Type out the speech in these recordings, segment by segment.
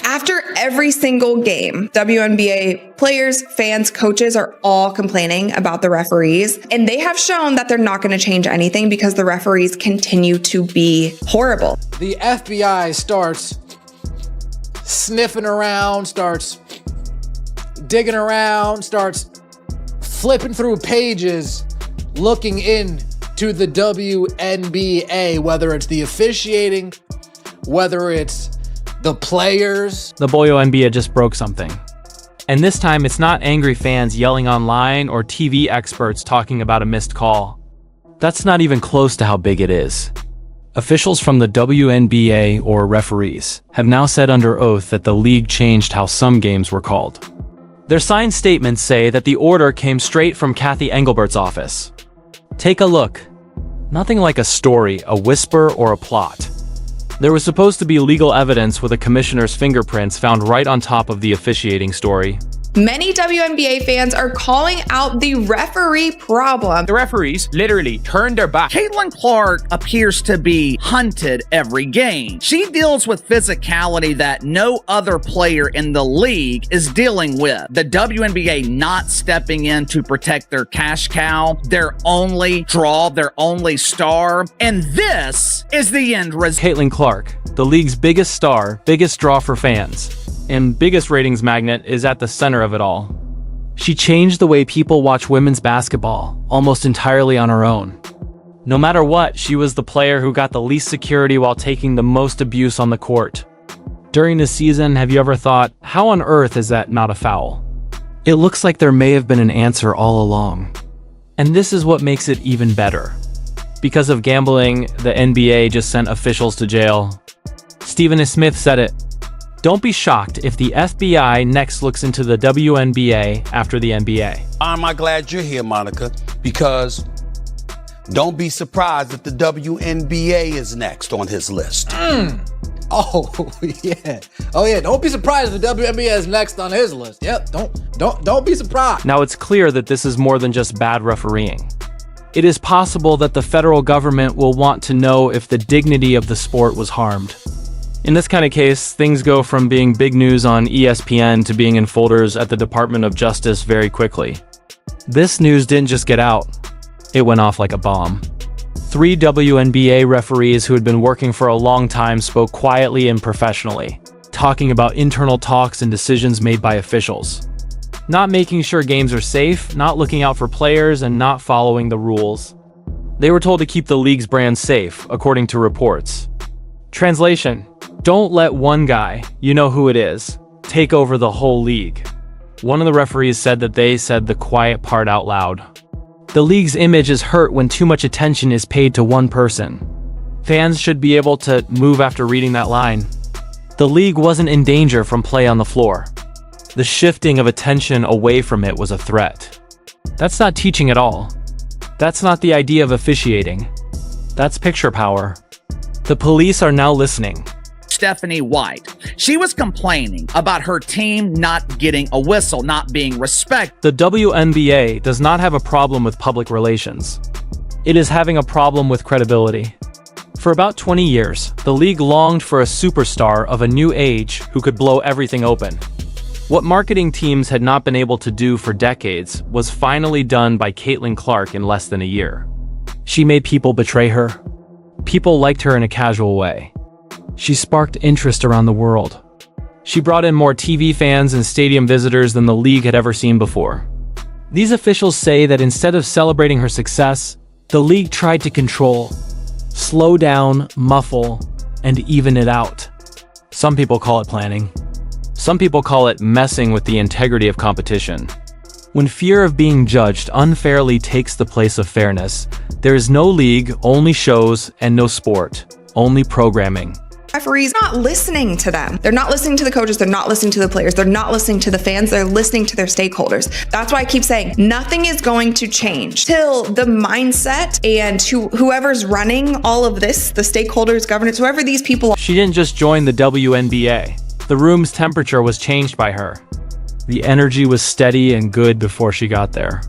After every single game, WNBA players, fans, coaches are all complaining about the referees, and they have shown that they're not going to change anything because the referees continue to be horrible. The FBI starts sniffing around, starts digging around, starts flipping through pages, looking into the WNBA, whether it's the officiating, whether it's the players. The WNBA just broke something. And this time, it's not angry fans yelling online or TV experts talking about a missed call. That's not even close to how big it is. Officials from the WNBA, or referees, have now said under oath that the league changed how some games were called. Their signed statements say that the order came straight from Kathy Engelbert's office. Take a look. Nothing like a story, a whisper, or a plot. There was supposed to be legal evidence with a commissioner's fingerprints found right on top of the officiating story. Many WNBA fans are calling out the referee problem. The referees literally turned their back. Caitlin Clark appears to be hunted every game. She deals with physicality that no other player in the league is dealing with. The WNBA not stepping in to protect their cash cow, their only draw, their only star. And this is the end result. Caitlin Clark, the league's biggest star, biggest draw for fans, and biggest ratings magnet, is at the center of it all. She changed the way people watch women's basketball, almost entirely on her own. No matter what, she was the player who got the least security while taking the most abuse on the court. During this season, have you ever thought, how on earth is that not a foul? It looks like there may have been an answer all along. And this is what makes it even better. Because of gambling, the NBA just sent officials to jail. Stephen A. Smith said it. Don't be shocked if the FBI next looks into the WNBA after the NBA. Am I glad you're here, Monica? Because don't be surprised if the WNBA is next on his list. Oh, yeah. Oh, yeah. Don't be surprised if the WNBA is next on his list. Yep. Don't be surprised. Now, it's clear that this is more than just bad refereeing. It is possible that the federal government will want to know if the dignity of the sport was harmed. In this kind of case, things go from being big news on ESPN to being in folders at the Department of Justice very quickly. This news didn't just get out. It went off like a bomb. 3 WNBA referees who had been working for a long time spoke quietly and professionally, talking about internal talks and decisions made by officials. Not making sure games are safe, not looking out for players, and not following the rules. They were told to keep the league's brand safe, according to reports. Translation: don't let one guy, you know who it is, take over the whole league. One of the referees said that they said the quiet part out loud. The league's image is hurt when too much attention is paid to one person. Fans should be able to move after reading that line. The league wasn't in danger from play on the floor. The shifting of attention away from it was a threat. That's not teaching at all. That's not the idea of officiating. That's picture power. The police are now listening. Stephanie White. She was complaining about her team not getting a whistle, not being respected. The WNBA does not have a problem with public relations. It is having a problem with credibility. For about 20 years, the league longed for a superstar of a new age who could blow everything open. What marketing teams had not been able to do for decades was finally done by Caitlin Clark in less than a year. She made people betray her. People liked her in a casual way. She sparked interest around the world. She brought in more TV fans and stadium visitors than the league had ever seen before. These officials say that instead of celebrating her success, the league tried to control, slow down, muffle, and even it out. Some people call it planning. Some people call it messing with the integrity of competition. When fear of being judged unfairly takes the place of fairness, there is no league, only shows, and no sport, only programming. Referees are not listening to them. They're not listening to the coaches. They're not listening to the players. They're not listening to the fans. They're listening to their stakeholders. That's why I keep saying nothing is going to change till the mindset and whoever's running all of this, the stakeholders, governance, whoever these people are. She didn't just join the WNBA. The room's temperature was changed by her. The energy was steady and good before she got there.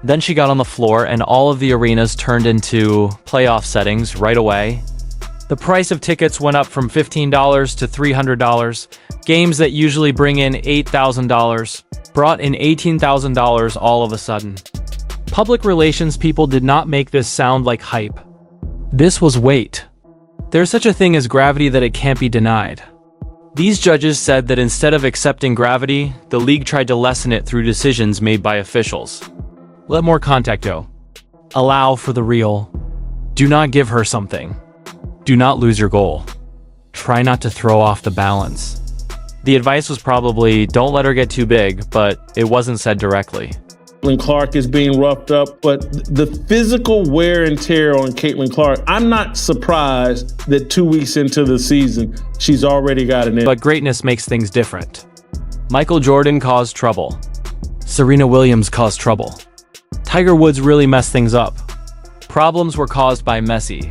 Then she got on the floor and all of the arenas turned into playoff settings right away. The price of tickets went up from $15 to $300. Games that usually bring in $8,000 brought in $18,000 all of a sudden. Public relations people did not make this sound like hype. This was weight. There's such a thing as gravity that it can't be denied. These judges said that instead of accepting gravity, the league tried to lessen it through decisions made by officials. Let more contact go. Allow for the real. Do not give her something. Do not lose your goal. Try not to throw off the balance. The advice was probably, don't let her get too big, but it wasn't said directly. Caitlin Clark is being roughed up, but the physical wear and tear on Caitlin Clark, I'm not surprised that 2 weeks into the season, she's already got an injury. But greatness makes things different. Michael Jordan caused trouble. Serena Williams caused trouble. Tiger Woods really messed things up. Problems were caused by Messi.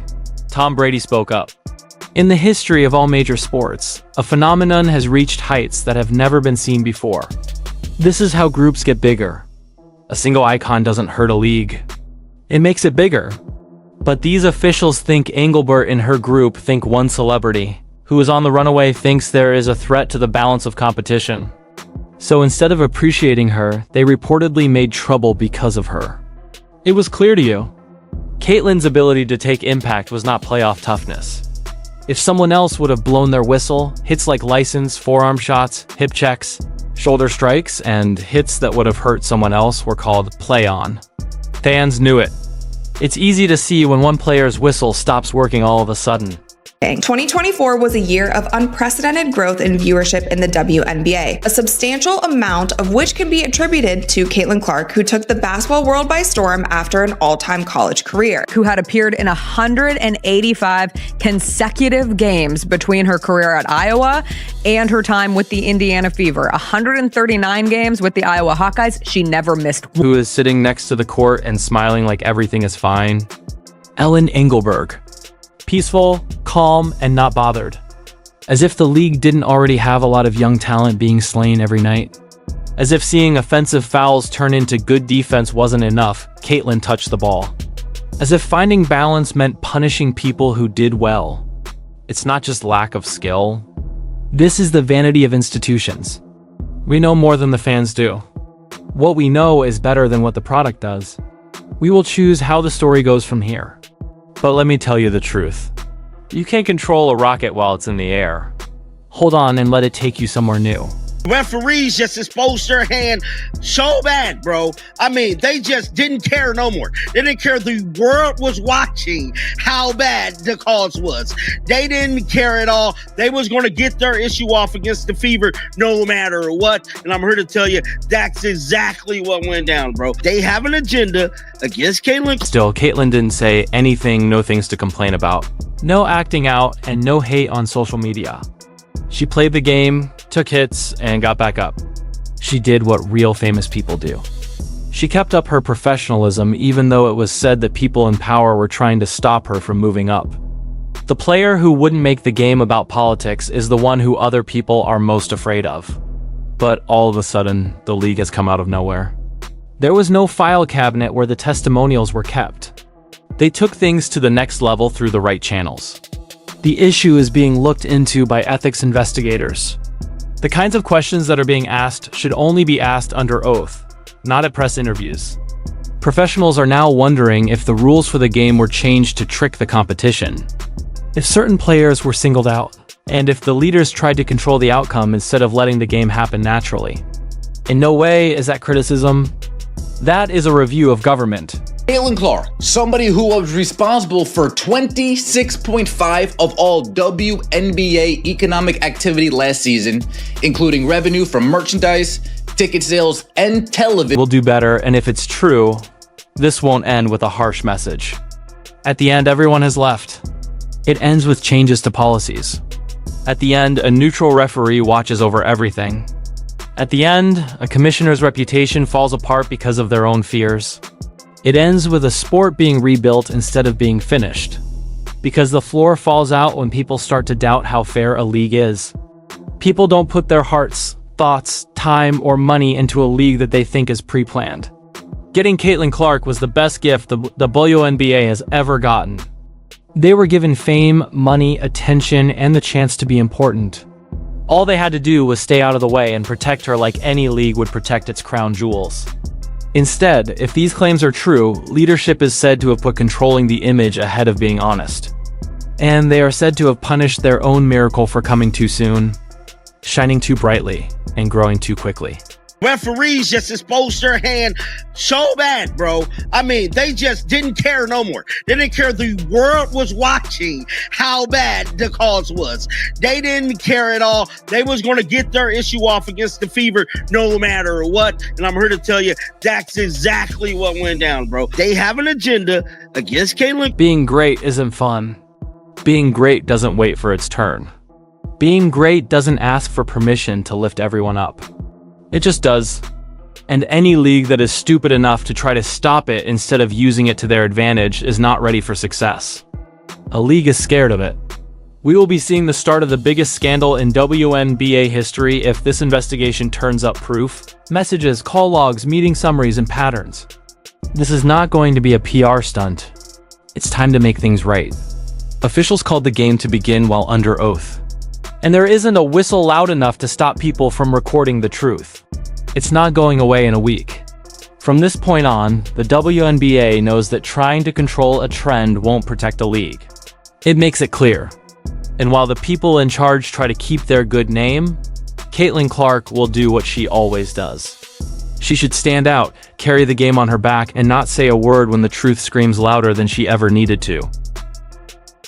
Tom Brady spoke up. In the history of all major sports, a phenomenon has reached heights that have never been seen before. This is how groups get bigger. A single icon doesn't hurt a league. It makes it bigger. But these officials think Engelbert and her group think one celebrity, who is on the runaway, thinks there is a threat to the balance of competition. So instead of appreciating her, they reportedly made trouble because of her. It was clear to you. Caitlin's ability to take impact was not playoff toughness. If someone else would have blown their whistle, hits like license, forearm shots, hip checks, shoulder strikes, and hits that would have hurt someone else were called play-on. Fans knew it. It's easy to see when one player's whistle stops working all of a sudden. 2024 was a year of unprecedented growth in viewership in the WNBA, a substantial amount of which can be attributed to Caitlin Clark, who took the basketball world by storm after an all-time college career. Who had appeared in 185 consecutive games between her career at Iowa and her time with the Indiana Fever. 139 games with the Iowa Hawkeyes. She never missed one. Who is sitting next to the court and smiling like everything is fine? Ellen Engelberg. Peaceful, calm, and not bothered. As if the league didn't already have a lot of young talent being slain every night. As if seeing offensive fouls turn into good defense wasn't enough, Caitlin touched the ball. As if finding balance meant punishing people who did well. It's not just lack of skill. This is the vanity of institutions. We know more than the fans do. What we know is better than what the product does. We will choose how the story goes from here. But let me tell you the truth. You can't control a rocket while it's in the air. Hold on and let it take you somewhere new. Referees just exposed their hand so bad, bro. I mean, they just didn't care no more. They didn't care. The world was watching how bad the cause was. They didn't care at all. They was going to get their issue off against the Fever no matter what. And I'm here to tell you, that's exactly what went down, bro. They have an agenda against Caitlin. Still, Caitlin didn't say anything, no things to complain about. No acting out and no hate on social media. She played the game, took hits, and got back up. She did what real famous people do. She kept up her professionalism even though it was said that people in power were trying to stop her from moving up. The player who wouldn't make the game about politics is the one who other people are most afraid of. But all of a sudden, the league has come out of nowhere. There was no file cabinet where the testimonials were kept. They took things to the next level through the right channels. The issue is being looked into by ethics investigators. The kinds of questions that are being asked should only be asked under oath, not at press interviews. Professionals are now wondering if the rules for the game were changed to trick the competition. If certain players were singled out, and if the leaders tried to control the outcome instead of letting the game happen naturally. In no way is that criticism. That is a review of government. Caitlin Clark, somebody who was responsible for 26.5% of all WNBA economic activity last season, including revenue from merchandise, ticket sales, and television. We'll do better, and if it's true, this won't end with a harsh message. At the end, everyone has left. It ends with changes to policies. At the end, a neutral referee watches over everything. At the end, a commissioner's reputation falls apart because of their own fears. It ends with a sport being rebuilt instead of being finished. Because the floor falls out when people start to doubt how fair a league is. People don't put their hearts, thoughts, time, or money into a league that they think is pre-planned. Getting Caitlin Clark was the best gift the WNBA has ever gotten. They were given fame, money, attention, and the chance to be important. All they had to do was stay out of the way and protect her like any league would protect its crown jewels. Instead, if these claims are true, leadership is said to have put controlling the image ahead of being honest. And they are said to have punished their own miracle for coming too soon, shining too brightly, and growing too quickly. Referees just exposed their hand so bad, bro. I mean, they just didn't care no more. They didn't care. The world was watching how bad the cause was. They didn't care at all. They was going to get their issue off against the Fever no matter what. And I'm here to tell you, that's exactly what went down, bro. They have an agenda against Caitlin. Being great isn't fun. Being great doesn't wait for its turn. Being great doesn't ask for permission to lift everyone up. It just does. And any league that is stupid enough to try to stop it instead of using it to their advantage is not ready for success. A league is scared of it. We will be seeing the start of the biggest scandal in WNBA history if this investigation turns up proof, messages, call logs, meeting summaries, and patterns. This is not going to be a PR stunt. It's time to make things right. Officials called the game to begin while under oath. And there isn't a whistle loud enough to stop people from recording the truth. It's not going away in a week. From this point on, the WNBA knows that trying to control a trend won't protect a league. It makes it clear. And while the people in charge try to keep their good name, Caitlin Clark will do what she always does. She should stand out, carry the game on her back, and not say a word when the truth screams louder than she ever needed to.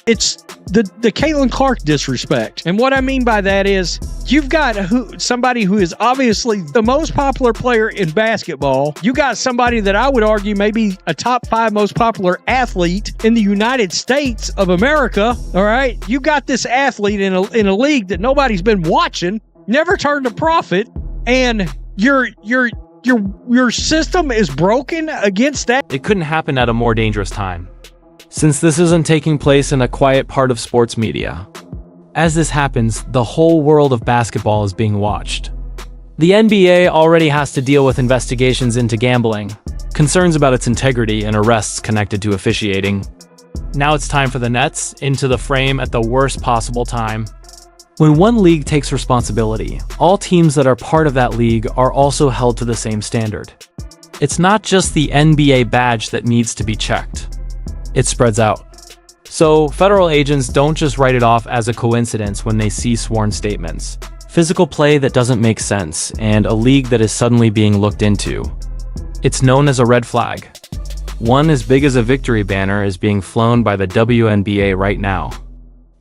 It's the Caitlin Clark disrespect. And what I mean by that is you've got somebody who is obviously the most popular player in basketball. You got somebody that I would argue maybe a top 5 most popular athlete in the United States of America. All right. You got this athlete in a league that nobody's been watching, never turned a profit, and your system is broken against that. It couldn't happen at a more dangerous time. Since this isn't taking place in a quiet part of sports media. As this happens, the whole world of basketball is being watched. The NBA already has to deal with investigations into gambling, concerns about its integrity, and arrests connected to officiating. Now it's time for the Nets into the frame at the worst possible time. When one league takes responsibility, all teams that are part of that league are also held to the same standard. It's not just the NBA badge that needs to be checked. It spreads out. So, federal agents don't just write it off as a coincidence when they see sworn statements. Physical play that doesn't make sense, and a league that is suddenly being looked into. It's known as a red flag. One as big as a victory banner is being flown by the WNBA right now.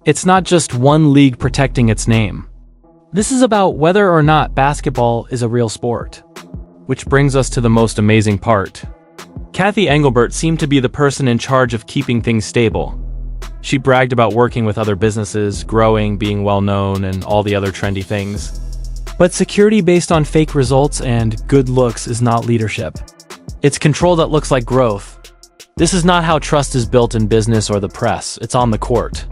It's not just one league protecting its name. This is about whether or not basketball is a real sport. Which brings us to the most amazing part. Kathy Engelbert seemed to be the person in charge of keeping things stable. She bragged about working with other businesses, growing, being well-known, and all the other trendy things. But security based on fake results and good looks is not leadership. It's control that looks like growth. This is not how trust is built in business or the press. It's on the court.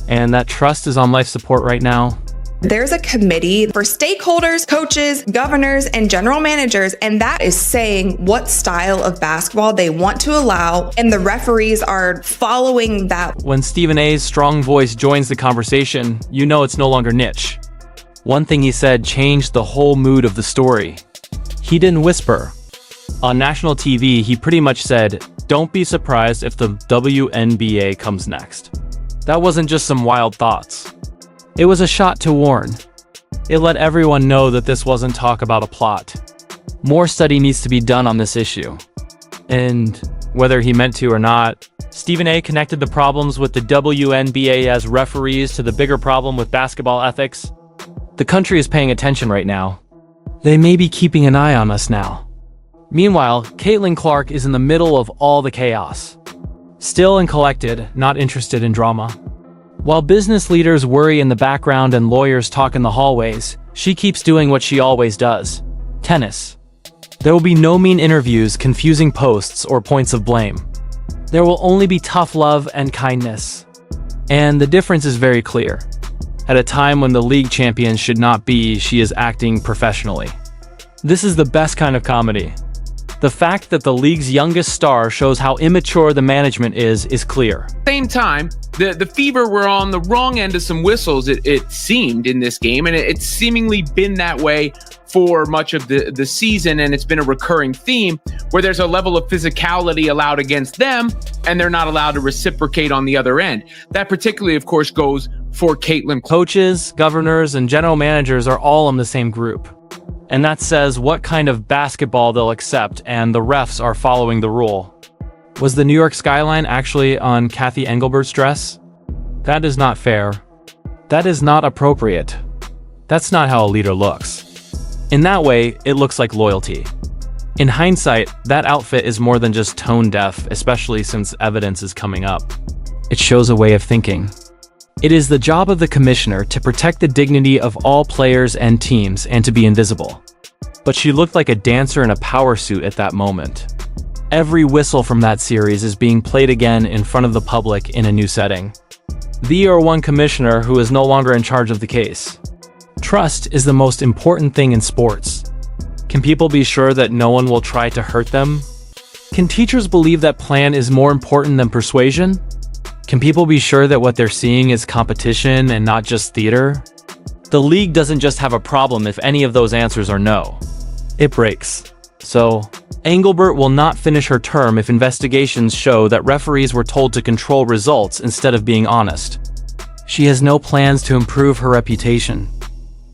And that trust is on life support right now. There's a committee for stakeholders, coaches, governors, and general managers, and that is saying what style of basketball they want to allow, and the referees are following that. When Stephen A's strong voice joins the conversation, you know it's no longer niche. One thing he said changed the whole mood of the story. He didn't whisper. On national TV, he pretty much said, "Don't be surprised if the WNBA comes next." That wasn't just some wild thoughts. It was a shot to warn. It let everyone know that this wasn't talk about a plot. More study needs to be done on this issue. And whether he meant to or not, Stephen A connected the problems with the WNBA as referees to the bigger problem with basketball ethics. The country is paying attention right now. They may be keeping an eye on us now. Meanwhile, Caitlin Clark is in the middle of all the chaos. Still and collected, not interested in drama. While business leaders worry in the background and lawyers talk in the hallways, she keeps doing what she always does. Tennis. There will be no mean interviews, confusing posts, or points of blame. There will only be tough love and kindness. And the difference is very clear. At a time when the league champion should not be, she is acting professionally. This is the best kind of comedy. The fact that the league's youngest star shows how immature the management is clear. Same time, the Fever were on the wrong end of some whistles, it seemed, in this game, and it's seemingly been that way for much of the season, and it's been a recurring theme where there's a level of physicality allowed against them, and they're not allowed to reciprocate on the other end. That particularly, of course, goes for Caitlin. Coaches, governors, and general managers are all in the same group. And that says what kind of basketball they'll accept, and the refs are following the rule. Was the New York skyline actually on Cathy Engelbert's dress? That is not fair. That is not appropriate. That's not how a leader looks. In that way, it looks like loyalty. In hindsight, that outfit is more than just tone deaf, especially since evidence is coming up. It shows a way of thinking. It is the job of the commissioner to protect the dignity of all players and teams and to be invisible. But she looked like a dancer in a power suit at that moment. Every whistle from that series is being played again in front of the public in a new setting. The one commissioner who is no longer in charge of the case. Trust is the most important thing in sports. Can people be sure that no one will try to hurt them? Can teachers believe that plan is more important than persuasion? Can people be sure that what they're seeing is competition and not just theater? The league doesn't just have a problem if any of those answers are no. It breaks. So, Engelbert will not finish her term if investigations show that referees were told to control results instead of being honest. She has no plans to improve her reputation.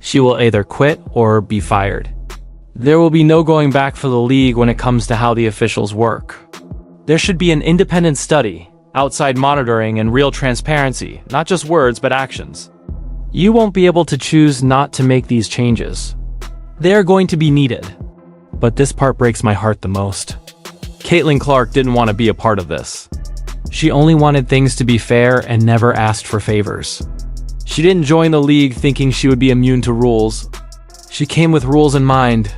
She will either quit or be fired. There will be no going back for the league when it comes to how the officials work. There should be an independent study, outside monitoring, and real transparency, not just words but actions. You won't be able to choose not to make these changes. They are going to be needed. But this part breaks my heart the most. Caitlin Clark didn't want to be a part of this. She only wanted things to be fair and never asked for favors. She didn't join the league thinking she would be immune to rules. She came with rules in mind.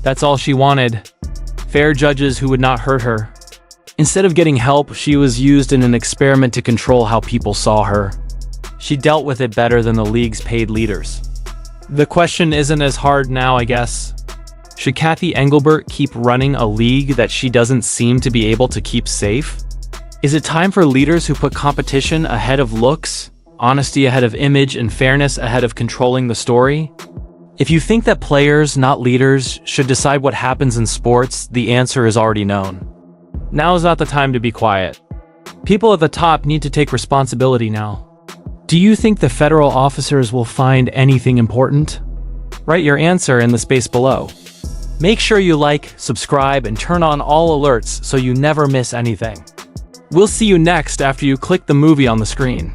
That's all she wanted. Fair judges who would not hurt her. Instead of getting help, she was used in an experiment to control how people saw her. She dealt with it better than the league's paid leaders. The question isn't as hard now, I guess. Should Cathy Engelbert keep running a league that she doesn't seem to be able to keep safe? Is it time for leaders who put competition ahead of looks, honesty ahead of image, and fairness ahead of controlling the story? If you think that players, not leaders, should decide what happens in sports, the answer is already known. Now is not the time to be quiet. People at the top need to take responsibility now. Do you think the federal officers will find anything important? Write your answer in the space below. Make sure you like, subscribe, and turn on all alerts so you never miss anything. We'll see you next after you click the movie on the screen.